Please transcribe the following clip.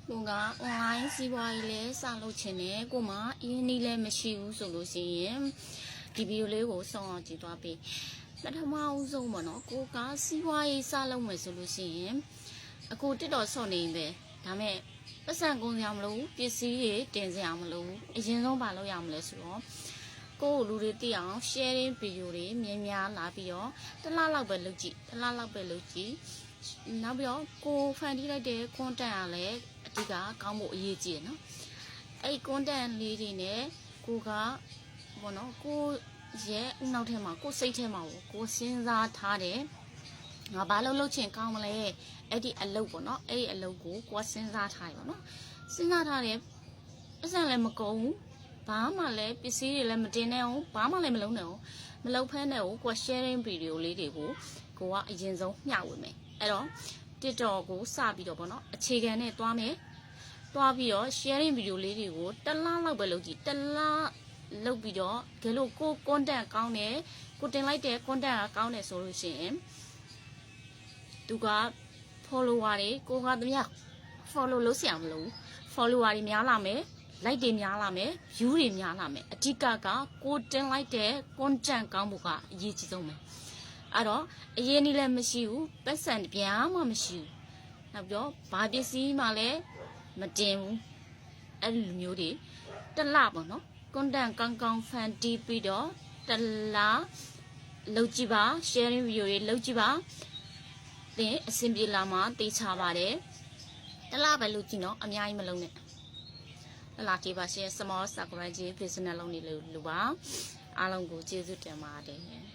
ကိုက online စီးပွားရေးလဲစလုပ်ချင်တယ်ကိုမှအင်းနီးလဲမရှိဘူးဆိုလို့ရှိရင်ဒီဗီဒီယိုလေးကိုစောင့်အောင်ကြည့်သွားပြီပထမဦးဆုံးပေါ့နော်ကိုကစီးပွားရေးစလုပ်မယ်ဆိုလို့ရှိရင်အခုတစ်တော်ဆော့နေပဲဒါမဲ့ပတ်စံကုန်ရမလို့ပစ္စည်းတွေတင်စရာမလို့အရင်ဆုံးဘာလုပ်ရမလဲဆိုတော့ကိုယ်လူတွေသိအောင် sharing ဗီဒီယိုတွေမြင်များလာပြီးတော့တစ်လလောက်ပဲလုပ်ကြည့်နောက်ပြီးတော့ကိုဖန်တီးလိုက်တဲ့ content ကလည်းအဓိကကောင်းဖို့အရေးကြီးတယ်နော်အဲ့ content လေးတွေနဲ့ကိုကဘောနော်ကိုရဲ့နောက်ထဲမှာကိုစိတ်ထဲမှာကိုစဉ်းစားထားတယ်ငါဘာလုပ်ချင်ကောင်းမလဲအဲ့ဒီအလုပ်ပေါ့နော်အဲ့ဒီအလုပ်ကိုကိုစဉ်းစားထားတယ်ပေါ့နော်စဉ်းစားထားတယ်အစံလည်းမကုန်ဘူးဘာမှလည်းပစ္စည်းတွေလည်းမတင်နဲ့အောင်ဘာမှလည်းမလုပ်နဲ့အောင်မလုပ်ဖမ်းနဲ့ကို sharing video လေးတွေကိုကိုကအရင်ဆုံးမျှဝေမယ်အဲ့တော့ TikTok ကိုစပြီးတော့ပေါ့နော်အခြေခံနဲ့တွားမယ်တွားပြီးတော့ sharing video လေးတွေကိုတစ်လလောက်ပဲလုပ်ကြည့်တစ်လလုပ်ပြီးတော့ကဲလို့ကို content ကောင်းတယ်ကိုတင်လိုက်တဲ့ content ကကောင်းတယ်ဆိုလို့ရှိရင်သူက follower တွေကိုကတည်းက follow လုပ်เสียမလို့ follower တွေများလာမယ် like တွေများလာမယ် view တွေများလာမယ်အဓိကကကိုတင်လိုက်တဲ့ content ကောင်းဖို့ကအရေးကြီးဆုံးပဲအဲ့တော့အရင်နည်းလည်းမရှိဘူးပတ်စံပြားမှမရှိဘူးနောက်ပြီးတော့ဘာပစ္စည်းမှလည်းမတင်ဘူးအဲ့လိုမျိုးတွေတစ်လပေါ့နော် content ကောင်းဖန်တီးပြီးတော့တစ်လလုပ်ကြည့်ပါ sharing video တွေလုပ်ကြည့်ပါသင်အဆင်ပြေလာမှသိချပါတယ်တစ်လပဲလုပ်ကြည့်နော်အများကြီးမလုပ်နဲ့တစ်လကြည့်ပါရှင် small subscribe business လုပ်နေလို့ပါအားလုံးကိုကျေးဇူးတင်ပါတယ်